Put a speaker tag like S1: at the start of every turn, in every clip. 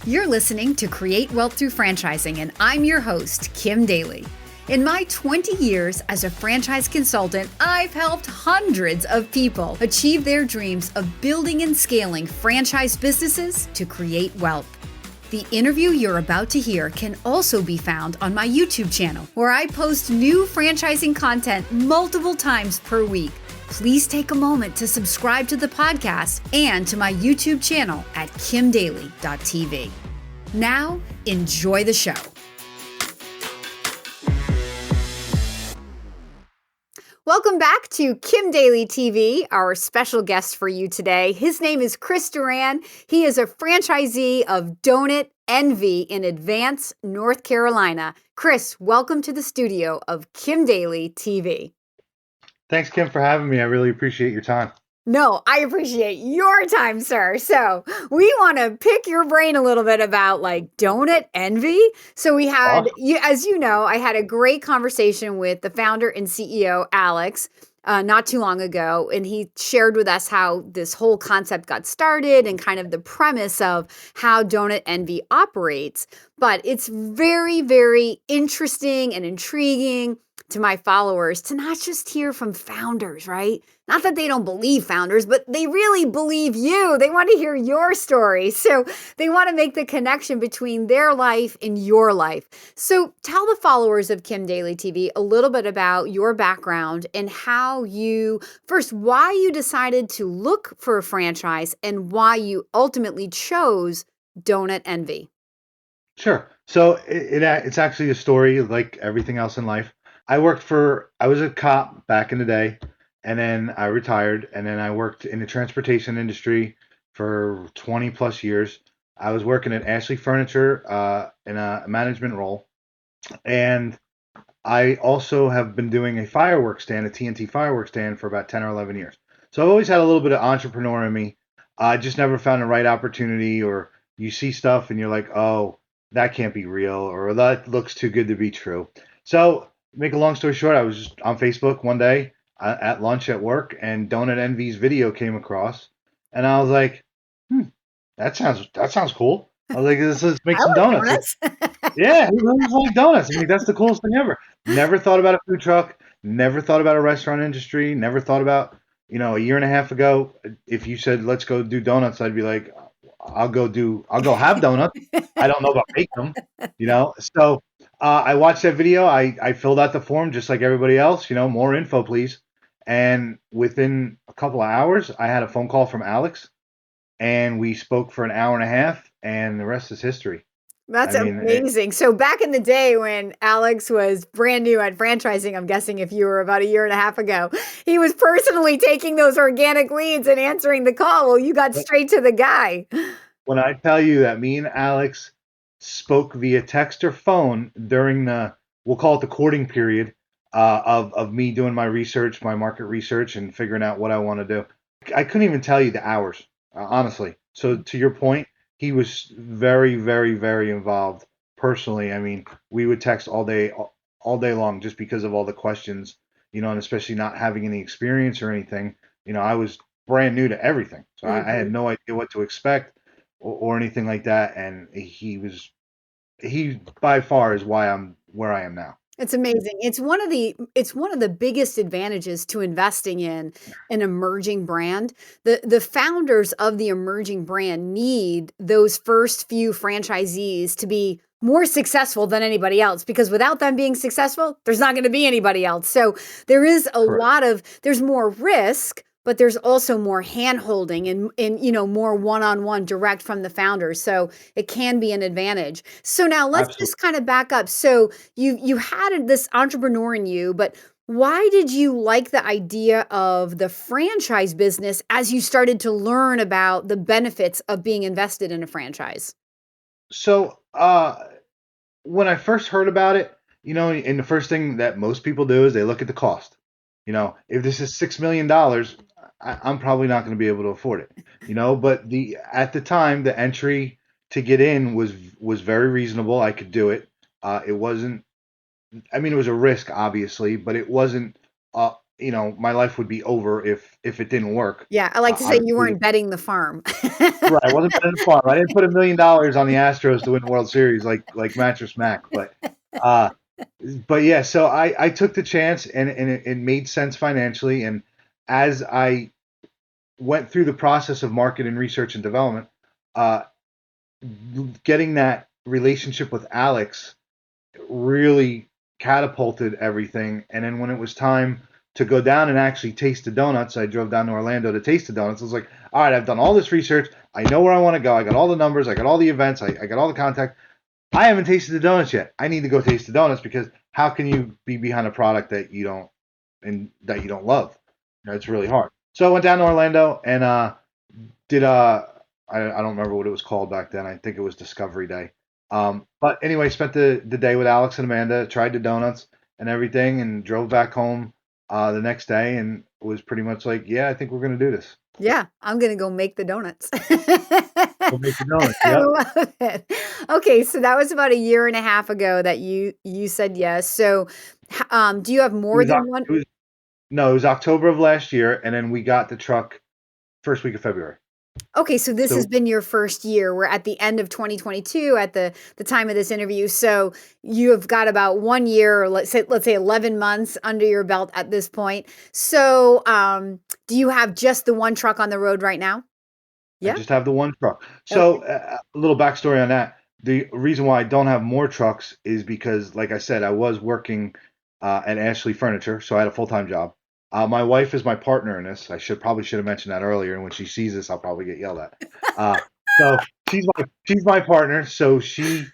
S1: You're listening to Create Wealth Through Franchising, and I'm your host, Kim Daly. In my 20 years as a franchise consultant, I've helped hundreds of people achieve their dreams of building and scaling franchise businesses to create wealth. The interview you're about to hear can also be found on my YouTube channel, where I post new franchising content multiple times per week. Please take a moment to subscribe to the podcast and to my YouTube channel at kimdaly.tv. Now, enjoy the show. Welcome back to Kim Daly TV, our special guest for you today. His name is Chris Doran. He is a franchisee of DonutNV in Advance, North Carolina. Chris, welcome to the studio of Kim Daly TV.
S2: Thanks, Kim, for having me. I really appreciate your time.
S1: No, I appreciate your time, sir. So we want to pick your brain a little bit about DonutNV. So we had, as you know, I had a great conversation with the founder and CEO, Alex, not too long ago. And he shared with us how this whole concept got started and kind of the premise of how DonutNV operates. But it's very, very interesting and intriguing to my followers to not just hear from founders, right? Not that they don't believe founders, but they really believe you. They want to hear your story. So they want to make the connection between their life and your life. So tell the followers of Kim Daly TV a little bit about your background and how why you decided to look for a franchise and why you ultimately chose DonutNV.
S2: Sure. So it's actually a story like everything else in life. I was a cop back in the day, and then I retired, and then I worked in the transportation industry for 20 plus years. I was working at Ashley Furniture in a management role, and I also have been doing a TNT fireworks stand for about 10 or 11 years. So I've always had a little bit of entrepreneur in me. I just never found the right opportunity, or you see stuff and you're like, oh, that can't be real, or that looks too good to be true. So make a long story short, I was just on Facebook one day at lunch at work, and DonutNV's video came across, and I was like, that sounds cool. I was like, let's make some donuts. Yeah, who like donuts? I mean, that's the coolest thing ever. Never thought about a food truck. Never thought about a restaurant industry. Never thought about, a year and a half ago, if you said, let's go do donuts, I'd be like, I'll go have donuts. I don't know about make them, So I watched that video. I filled out the form just like everybody else, more info, please. And within a couple of hours, I had a phone call from Alex, and we spoke for an hour and a half, and the rest is history.
S1: That's amazing. So back in the day when Alex was brand new at franchising, I'm guessing if you were about a year and a half ago, he was personally taking those organic leads and answering the call. Well, you got straight to the guy.
S2: When I tell you that me and Alex spoke via text or phone during we'll call it the courting period of me doing my research, my market research, and figuring out what I want to do. I couldn't even tell you the hours, honestly. So to your point, he was very, very, very involved personally. I mean, we would text all day long just because of all the questions, and especially not having any experience or anything. I was brand new to everything. So I had no idea what to expect or anything like that. And he by far is why I'm where I am now.
S1: It's amazing. It's one of the biggest advantages to investing in an emerging brand. The founders of the emerging brand need those first few franchisees to be more successful than anybody else, because without them being successful, there's not going to be anybody else. So there is there's more risk, but there's also more hand-holding and more one-on-one direct from the founders. So it can be an advantage. So now let's just kind of back up. So you had this entrepreneur in you, but why did you like the idea of the franchise business as you started to learn about the benefits of being invested in a franchise?
S2: So when I first heard about it, and the first thing that most people do is they look at the cost. If this is $6 million, I'm probably not going to be able to afford it, but at the time, the entry to get in was very reasonable. I could do it. It wasn't, it was a risk, obviously, but it wasn't my life would be over if it didn't work.
S1: Yeah, I like to say you
S2: Obviously,
S1: weren't betting the farm.
S2: right. I wasn't betting the farm. I didn't put $1 million on the Astros to win the World Series like Mattress Mac, uh, but yeah. So I took the chance, and it made sense financially. And as I went through the process of market and research and development, uh, getting that relationship with Alex really catapulted everything. And then when it was time to go down and actually taste the donuts, I drove down to Orlando to taste the donuts. I was like, all right, I've done all this research. I know where I want to go. I got all the numbers. I got all the events. I got all the contact. I haven't tasted the donuts yet. I need to go taste the donuts, because how can you be behind a product that you don't love? It's really hard. So I went down to Orlando and did I don't remember what it was called back then. I think it was Discovery Day. But anyway, spent the day with Alex and Amanda, tried the donuts and everything, and drove back home the next day, and was pretty much like, yeah, I think we're gonna do this.
S1: Yeah, I'm gonna go make the donuts.
S2: We'll make the donuts.
S1: I
S2: Yep.
S1: love it. Okay, so that was about a year and a half ago that you said yes. So, do you have
S2: It
S1: more
S2: was
S1: than one?
S2: it was no, it was October of last year, and then we got the truck first week of February.
S1: Okay, so this has
S2: So
S1: been your first year. We're at the end of 2022 at the time of this interview. So you have got about 1 year, or let's say 11 months under your belt at this point. So, do you have just the one truck on the road right now?
S2: I
S1: Yeah.
S2: just have the one truck. So
S1: Okay.
S2: a little backstory on that. The reason why I don't have more trucks is because, like I said, I was working at Ashley Furniture, so I had a full-time job. My wife is my partner in this. I should have mentioned that earlier, and when she sees this, I'll probably get yelled at. Uh, so she's my partner. So she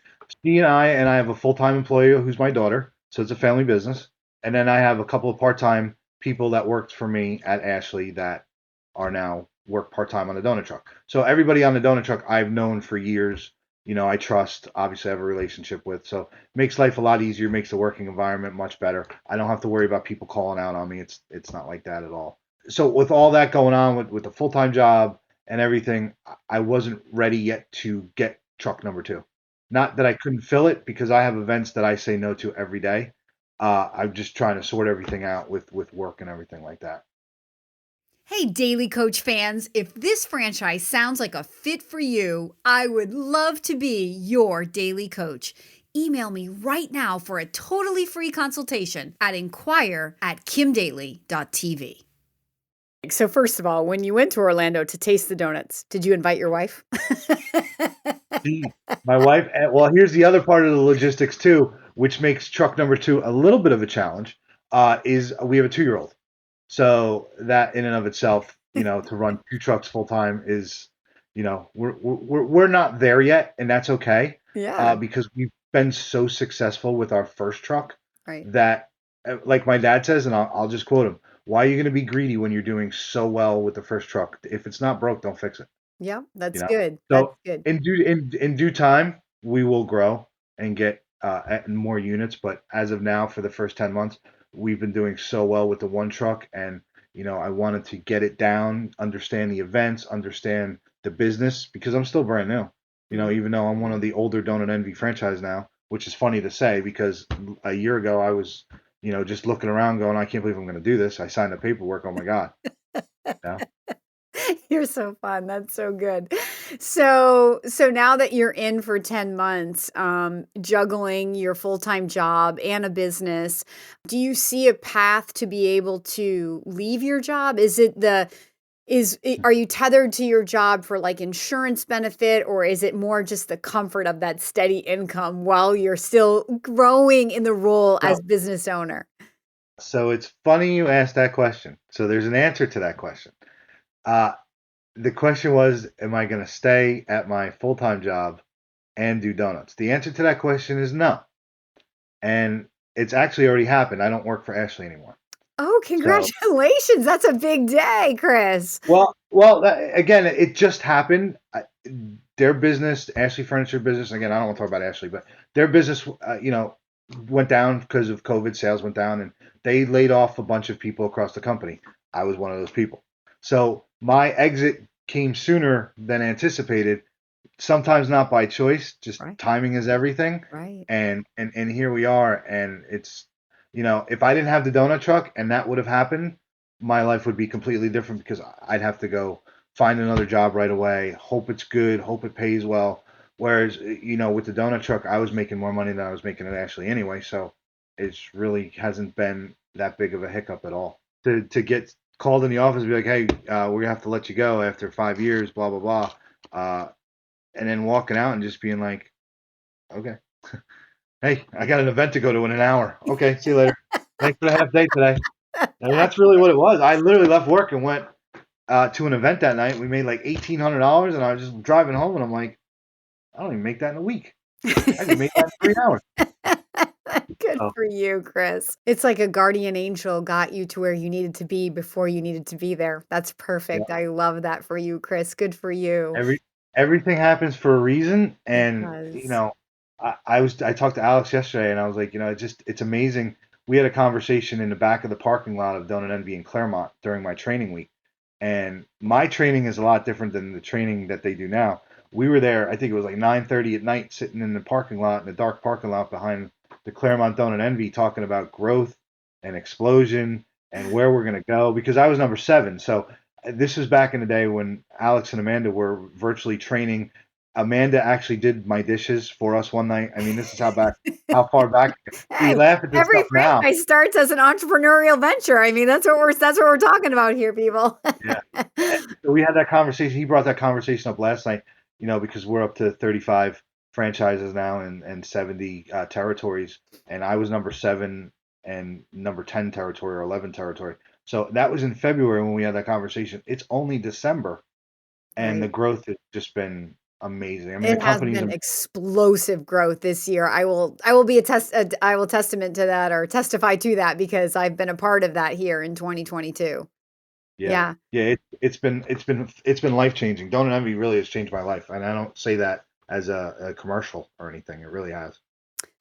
S2: and I have a full-time employee who's my daughter. So it's a family business, and then I have a couple of part-time people that worked for me at Ashley that are now work part-time on the donut truck. So everybody on the donut truck I've known for years. I trust, obviously I have a relationship with. So makes life a lot easier, makes the working environment much better. I don't have to worry about people calling out on me. It's not like that at all. So with all that going on with the full-time job and everything, I wasn't ready yet to get truck number two. Not that I couldn't fill it, because I have events that I say no to every day. I'm just trying to sort everything out with work and everything like that.
S1: Hey, Daly Coach fans, if this franchise sounds like a fit for you, I would love to be your Daly Coach. Email me right now for a totally free consultation at inquire@kimdaly.tv. So, first of all, when you went to Orlando to taste the donuts, did you invite your wife?
S2: See, my wife, well, here's the other part of the logistics too, which makes truck number two a little bit of a challenge, is we have a 2-year-old. So that in and of itself, to run two trucks full time is, we're not there yet, and that's okay,
S1: Yeah,
S2: because we've been so successful with our first truck
S1: right.
S2: that, like my dad says, and I'll just quote him: "Why are you going to be greedy when you're doing so well with the first truck? If it's not broke, don't fix it."
S1: Yeah,
S2: You
S1: that's
S2: know.
S1: good. That's
S2: So
S1: good.
S2: in due time, we will grow and get more units. But as of now, for the first 10 months, we've been doing so well with the one truck, and I wanted to get it down, understand the events, understand the business, because I'm still brand new.
S1: Mhm.
S2: Even though I'm one of the older DonutNV franchise now, which is funny to say, because a year ago I was, just looking around going, I can't believe I'm going to do this. I signed the paperwork. Oh my God. You know?
S1: You're so fun. That's so good. So now that you're in for 10 months, juggling your full-time job and a business, do you see a path to be able to leave your job? Are you tethered to your job for like insurance benefit, or is it more just the comfort of that steady income while you're still growing in the role
S2: So
S1: as business owner?
S2: So it's funny you asked that question. So there's an answer to that question. Uh, the question was, am I going to stay at my full-time job and do donuts? The answer to that question is no. And it's actually already happened. I don't work for Ashley anymore.
S1: Oh,
S2: So,
S1: congratulations. That's a big day, Chris.
S2: again, it just happened. Their business, Ashley Furniture business, again, I don't want to talk about Ashley, but their business, went down because of COVID. Sales went down, and they laid off a bunch of people across the company. I was one of those people. So my exit came sooner than anticipated. Sometimes not by choice, just
S1: Right,
S2: timing is everything.
S1: right.
S2: And here we are, and it's if I didn't have the donut truck and that would have happened, my life would be completely different because I'd have to go find another job right away, hope it's good, hope it pays well. Whereas, with the donut truck, I was making more money than I was making it Ashley anyway. So it's really hasn't been that big of a hiccup at all. To get called in the office and be like, hey, we're gonna have to let you go after 5 years, blah blah blah, and then walking out and just being like, okay, hey, I got an event to go to in an hour. Okay, see you later. Thanks for the half day today. And that's really what it was. I literally left work and went to an event that night. We made like $1,800, and I was just driving home, and I'm like, I don't even make that in a week. I can make that in 3 hours.
S1: Good
S2: So
S1: for you, Chris. It's like a guardian angel got you to where you needed to be before you needed to be there. That's
S2: yeah,
S1: perfect. I love that for you, Chris. Good for you.
S2: everything happens for a reason,
S1: It
S2: and
S1: does.
S2: I talked to Alex yesterday, and I was like, it's amazing. We had a conversation in the back of the parking lot of DonutNV in Claremont during my training week, and my training is a lot different than the training that they do now. We were there, I think it was like 9:30 at night, sitting in the parking lot, in the dark parking lot behind the Claremont DonutNV, talking about growth and explosion and where we're going to go. Because I was number 7, so this is back in the day when Alex and Amanda were virtually training. Amanda actually did my dishes for us one night. I mean, this is how far back we
S1: Hey,
S2: laugh at this
S1: every
S2: stuff now.
S1: franchise starts as an entrepreneurial venture. I mean, that's what we're talking about here, people.
S2: Yeah. So we had that conversation. He brought that conversation up last night, because we're up to 35 franchises now and 70 territories. And I was number 7 and number 10 territory or 11 territory. So that was in February when we had that conversation. It's only December, and the
S1: Right.
S2: growth has just been amazing. I mean, the
S1: It has
S2: company's
S1: been explosive growth this year. I will be I will testament to that or testify to that because I've been a part of that here in 2022.
S2: yeah,
S1: Yeah.
S2: yeah. It's been life changing. Donut Envy really has changed my life, and I don't say that as a commercial or anything. It really has.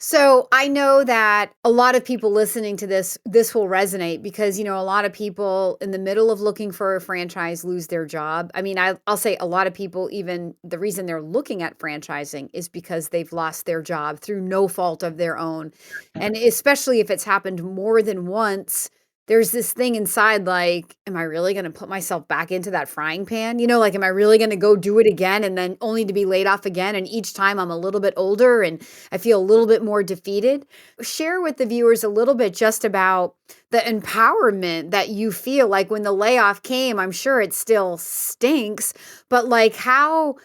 S1: So I know that a lot of people listening to this will resonate because, a lot of people in the middle of looking for a franchise lose their job. I mean, I'll say a lot of people, even the reason they're looking at franchising is because they've lost their job through no fault of their own. And especially if it's happened more than once, there's this thing inside like, am I really going to put myself back into that frying pan? Like, am I really going to go do it again and then only to be laid off again? And each time I'm a little bit older and I feel a little bit more defeated. Share with the viewers a little bit just about the empowerment that you feel like when the layoff came. I'm sure it still stinks, but like how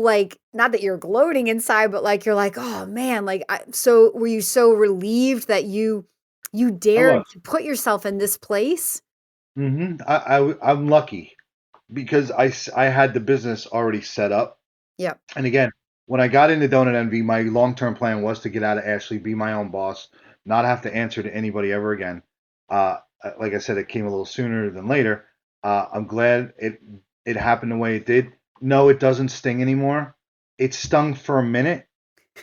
S1: like not that you're gloating inside, but like you're like, oh man, like so were you so relieved that you
S2: I
S1: dared
S2: was.
S1: to put yourself in this place?
S2: I'm lucky because I had the business already set up.
S1: Yep.
S2: And again, when I got into Donut Envy, my long term plan was to get out of Ashley, be my own boss, not have to answer to anybody ever again. Like I said, it came a little sooner than later. I'm glad it happened the way it did. No, it doesn't sting anymore. It stung for a minute,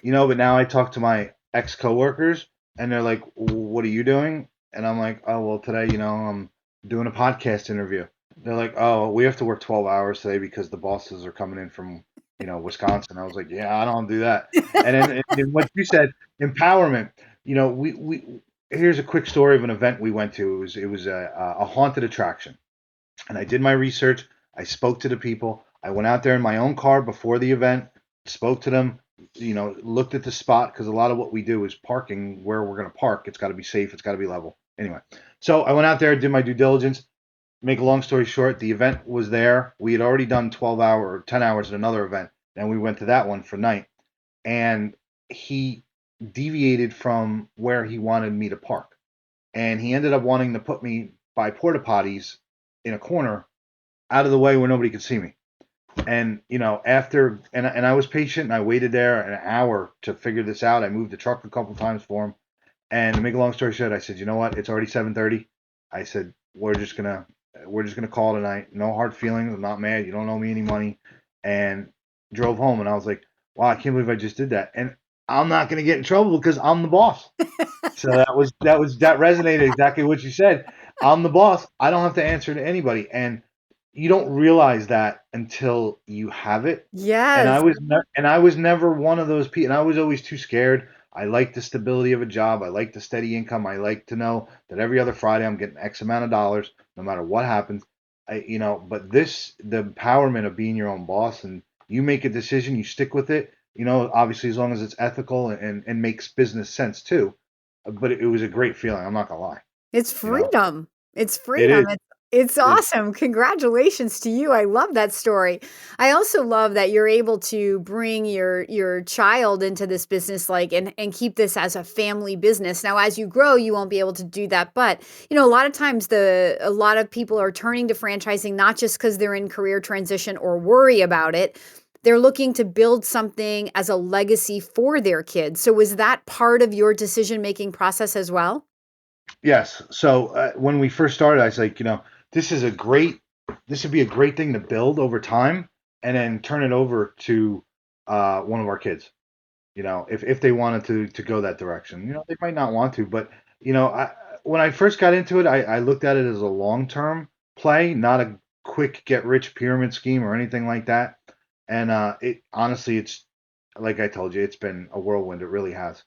S2: but now I talk to my ex coworkers and they're like, "What are you doing?" And I'm like, "Oh, well, today, I'm doing a podcast interview." They're like, "Oh, we have to work 12 hours today because the bosses are coming in from, Wisconsin." I was like, "Yeah, I don't do that." And then what you said, empowerment. We here's a quick story of an event we went to. It was a haunted attraction, and I did my research. I spoke to the people. I went out there in my own car before the event, spoke to them, looked at the spot because a lot of what we do is parking where we're going to park. It's got to be safe. It's got to be level. Anyway, so I went out there, did my due diligence. Make a long story short, the event was there. We had already done 12 or 10 hours at another event. And we went to that one for night. And he deviated from where he wanted me to park. And he ended up wanting to put me by porta potties in a corner out of the way where nobody could see me. And after and I was patient and I waited there an hour to figure this out. I moved the truck a couple times for him. And to make a long story short, I said, you know what? It's already 7:30. I said, we're just gonna call tonight. No hard feelings. I'm not mad. You don't owe me any money. And drove home. And I was like, wow, I can't believe I just did that. And I'm not gonna get in trouble because I'm the boss. So that resonated exactly what you said. I'm the boss. I don't have to answer to anybody. And you don't realize that until you have it. And
S1: Yes.
S2: I was never one of those people. And I was always too scared. I like the stability of a job. I like the steady income. I like to know that every other Friday I'm getting X amount of dollars, no matter what happens. But the empowerment of being your own boss, and you make a decision, you stick with it, obviously as long as it's ethical and makes business sense too. But it was a great feeling. I'm not gonna lie.
S1: It's
S2: You know,
S1: freedom. It's
S2: it
S1: freedom.
S2: is.
S1: It's
S2: It's
S1: awesome. Congratulations to you. I love that story. I also love that you're able to bring your child into this business and keep this as a family business. Now as you grow, you won't be able to do that, but a lot of times a lot of people are turning to franchising not just cuz they're in career transition or worry about it. They're looking to build something as a legacy for their kids. So was that part of your decision-making process as well?
S2: Yes. So when we first started, I was like, this is a great, this would be a great thing to build over time, and then turn it over to one of our kids. If they wanted to go that direction, they might not want to, but when I first got into it, I looked at it as a long term play, not a quick get rich pyramid scheme or anything like that. And it honestly, it's like I told you, it's been a whirlwind. It really has.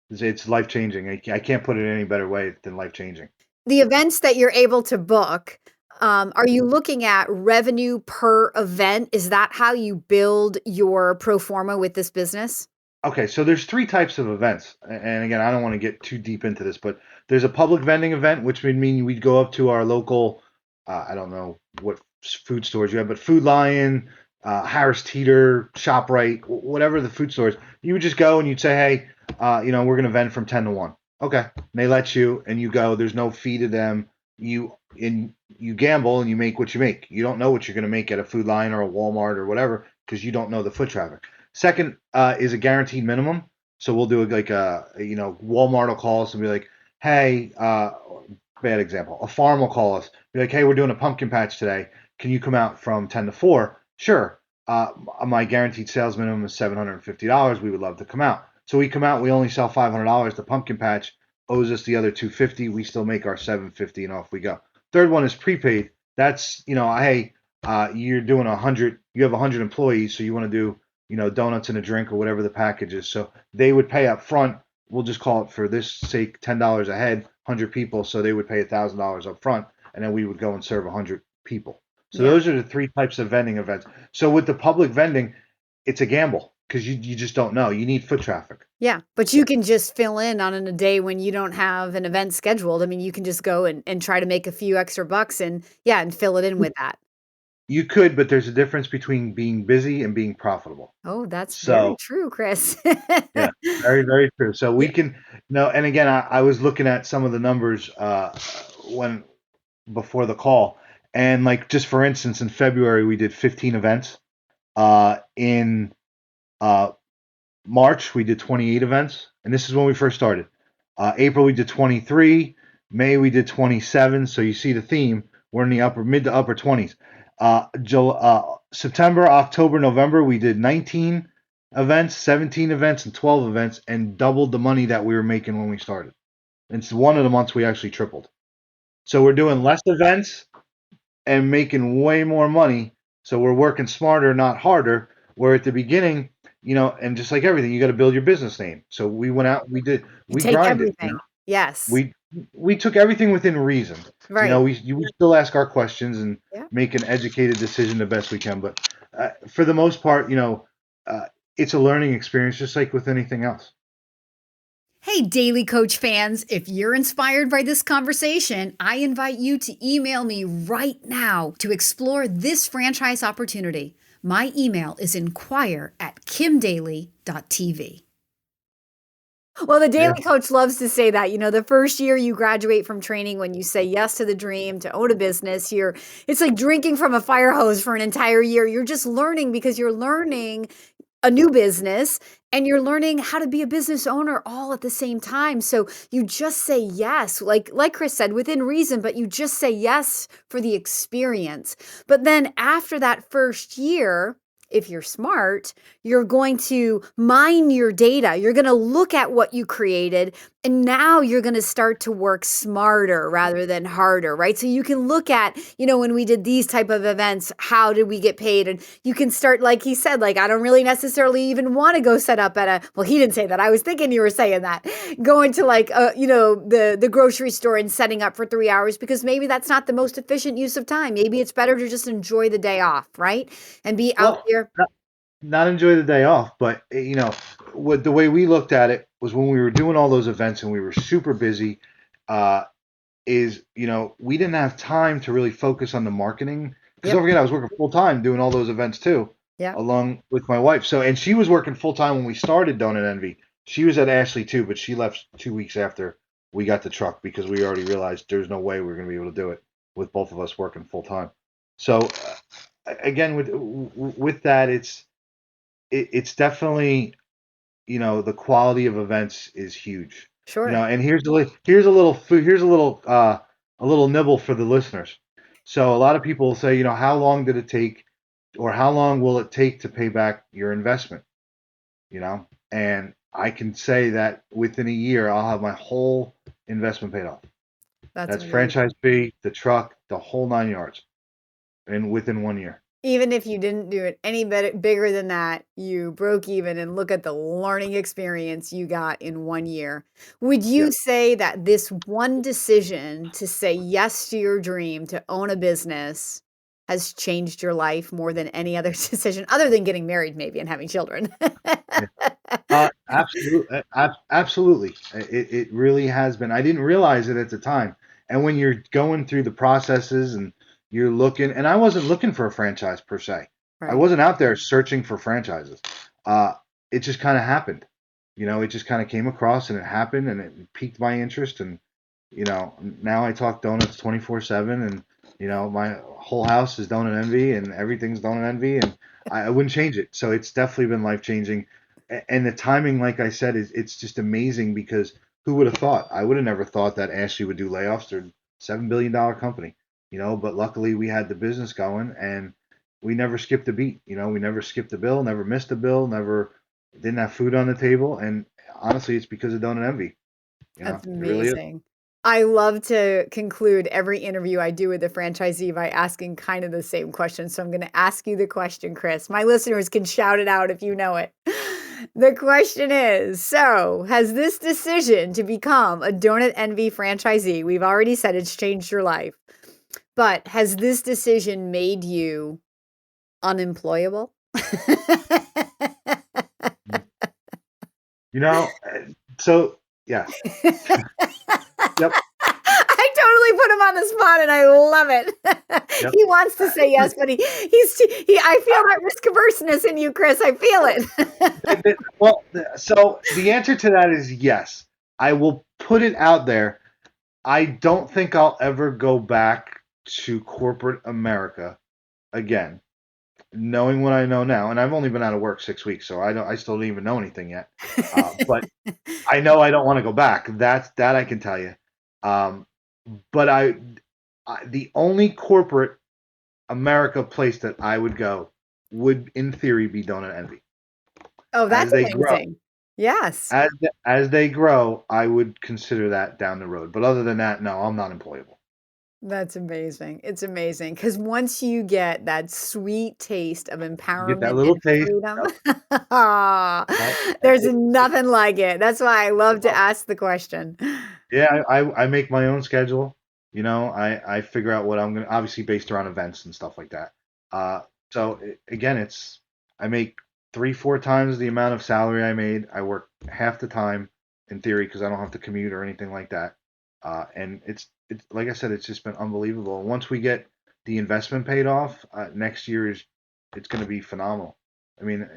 S2: It's life changing. I can't put it any better way than life changing.
S1: The events that you're able to book, are you looking at revenue per event? Is that how you build your pro forma with this business?
S2: Okay, so there's three types of events, and again, I don't want to get too deep into this, but there's a public vending event, which would mean we'd go up to our local, I don't know what food stores you have, but Food Lion, Harris Teeter, ShopRite, whatever the food stores, you would just go and you'd say, hey, we're going to vend from 10 to 1. Okay, and they let you, and you go. There's no fee to them. You gamble and you make what you make. You don't know what you're going to make at a Food Lion or a Walmart or whatever because you don't know the foot traffic. Second is a guaranteed minimum. So we'll do like Walmart will call us and be like, hey, bad example. A farm will call us, be like, hey, we're doing a pumpkin patch today. Can you come out from 10 to 4? Sure. My guaranteed sales minimum is $750. We would love to come out. So we come out, we only sell $500. The pumpkin patch owes us the other $250. We still make our $750 and off we go. Third one is prepaid. That's, hey, you're doing 100, you have 100 employees, so you want to do donuts and a drink or whatever the package is. So they would pay up front. We'll just call it for this sake $10 a head, 100 people. So they would pay $1,000 up front, and then we would go and serve 100 people. So
S1: Yeah.
S2: those are the three types of vending events. So with the public vending, it's a gamble because you just don't know. You need foot traffic.
S1: Yeah, but you can just fill in on a day when you don't have an event scheduled. I mean, you can just go and try to make a few extra bucks and fill it in with that.
S2: You could, but there's a difference between being busy and being profitable.
S1: Oh, that's very
S2: So
S1: true, Chris.
S2: yeah, very, very true. So we
S1: Yeah.
S2: can, and again, I was looking at some of the numbers when before the call, and like just for instance, in February we did 15 events. In uh, March we did 28 events, and this is when we first started. April we did 23. May we did 27. So you see the theme. We're in the mid to upper 20s. September, October, November we did 19 events, 17 events, and 12 events, and doubled the money that we were making when we started. It's one of the months we actually tripled. So we're doing less events and making way more money. So we're working smarter, not harder. Where at the beginning, and just like everything, you got to build your business name. So we went out,
S1: You
S2: we
S1: take
S2: grinded.
S1: everything. Yes.
S2: We took everything within reason.
S1: Right.
S2: We still ask our questions and
S1: Yeah.
S2: make an educated decision the best we can. But for the most part, it's a learning experience, just like with anything else.
S1: Hey, Daly Coach fans, if you're inspired by this conversation, I invite you to email me right now to explore this franchise opportunity. My email is inquire@kimdaly.tv. Well, the
S2: Yeah.
S1: Daly Coach loves to say that, the first year you graduate from training, when you say yes to the dream to own a business, it's like drinking from a fire hose for an entire year. You're just learning because you're learning a new business and you're learning how to be a business owner all at the same time. So you just say yes, like Chris said, within reason, but you just say yes for the experience. But then after that first year, If you're smart, you're going to mine your data. You're going to look at what you created, and now you're going to start to work smarter rather than harder, right? So you can look at, when we did these type of events, how did we get paid? And you can start, like he said, like, I don't really necessarily even want to go set up well, he didn't say that. I was thinking you were saying that. Going to like, the grocery store and setting up for 3 hours, because maybe that's not the most efficient use of time. Maybe it's better to just enjoy the day off, right? And be out
S2: Well,
S1: there.
S2: not enjoy the day off, but what the way we looked at it was when we were doing all those events and we were super busy. We didn't have time to really focus on the marketing because don't forget I was working full time doing all those events too, along with my wife. So and she was working full time when we started DonutNV. She was at Ashley too, but she left 2 weeks after we got the truck because we already realized there's no way we were going to be able to do it with both of us working full time. So again, with that, it's definitely the quality of events is huge.
S1: Sure.
S2: And here's a little nibble for the listeners. So a lot of people say, how long did it take, or how long will it take to pay back your investment? And I can say that within a year, I'll have my whole investment paid off. That's franchise fee, the truck, the whole 9 yards, and within 1 year.
S1: Even if you didn't do it any bigger than that, you broke even, and look at the learning experience you got in 1 year. Would you say that this one decision to say yes to your dream to own a business has changed your life more than any other decision, other than getting married maybe and having children?
S2: Absolutely. Absolutely. It really has been. I didn't realize it at the time. And when you're going through the processes and you're looking, and I wasn't looking for a franchise per se. Right. I wasn't out there searching for franchises. It just kind of happened. It just kind of came across and it happened and it piqued my interest. And, now I talk donuts 24/7 and, my whole house is DonutNV and everything's DonutNV and I wouldn't change it. So it's definitely been life-changing. And the timing, like I said, it's just amazing because who would have thought? I would have never thought that Ashley would do layoffs. They're a $7 billion company. But luckily we had the business going and we never skipped a beat. We never skipped a bill, never missed a bill, never didn't have food on the table. And honestly, it's because of DonutNV.
S1: That's amazing. I love to conclude every interview I do with a franchisee by asking kind of the same question. So I'm going to ask you the question, Chris. My listeners can shout it out if you know it. The question is, so has this decision to become a DonutNV franchisee, we've already said it's changed your life, but has this decision made you unemployable?
S2: So yeah. Yep.
S1: I totally put him on the spot and I love it. Yep. He wants to say yes, but I feel that risk averseness in you, Chris. I feel it.
S2: Well, so the answer to that is yes. I will put it out there. I don't think I'll ever go back to corporate America again, knowing what I know now. And I've only been out of work 6 weeks, so I still don't even know anything yet. But I know I don't want to go back. That I can tell you. But the only corporate America place that I would go would, in theory, be DonutNV.
S1: Oh, that's amazing. Yes.
S2: As they grow, I would consider that down the road. But other than that, no, I'm not employable.
S1: That's amazing. It's amazing because once you get that sweet taste of empowerment,
S2: get that little taste,
S1: freedom, there's nothing like it. That's why I love to ask the question.
S2: Yeah, I make my own schedule. I figure out what I'm going to, obviously based around events and stuff like that. So again, I make 3-4 times the amount of salary I made. I work half the time in theory because I don't have to commute or anything like that. And it's like I said, it's just been unbelievable. Once we get the investment paid off, next year it's going to be phenomenal. I mean,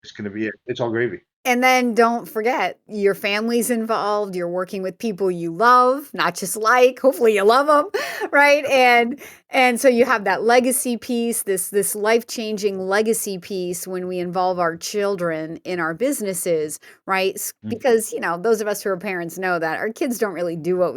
S2: it's going to be it's all gravy.
S1: And then don't forget, your family's involved. You're working with people you love, not just like. Hopefully, you love them, right? And so you have that legacy piece, this life-changing legacy piece when we involve our children in our businesses, right? Because those of us who are parents know that our kids don't really do what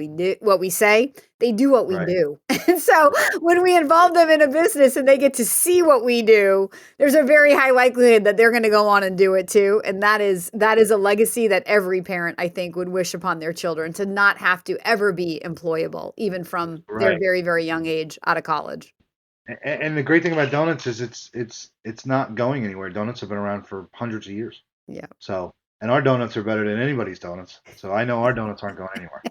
S1: we say. They do what we do. And so when we involve them in a business and they get to see what we do, there's a very high likelihood that they're going to go on and do it too. And that is a legacy that every parent, I think, would wish upon their children, to not have to ever be employable, even from their very, very young age out of college.
S2: And the great thing about donuts is it's not going anywhere. Donuts have been around for hundreds of years.
S1: Yeah.
S2: So, and our donuts are better than anybody's donuts. So I know our donuts aren't going anywhere.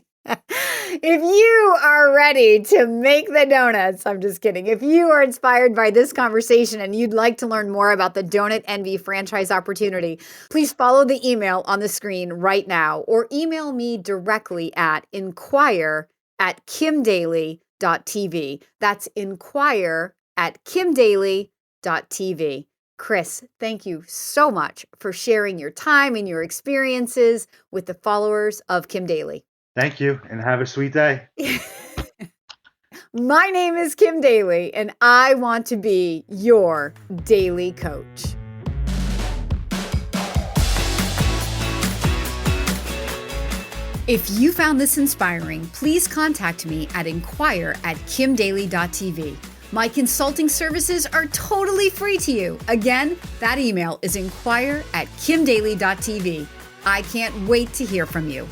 S1: If you are ready to make the donuts, I'm just kidding. If you are inspired by this conversation and you'd like to learn more about the DonutNV franchise opportunity, please follow the email on the screen right now, or email me directly at inquire@kimdaly.tv. That's inquire@kimdaly.tv. Chris, thank you so much for sharing your time and your experiences with the followers of Kim Daly.
S2: Thank you, and have a sweet day.
S1: My name is Kim Daly, and I want to be your Daly Coach. If you found this inspiring, please contact me at inquire@kimdaly.tv. My consulting services are totally free to you. Again, that email is inquire@kimdaly.tv. I can't wait to hear from you.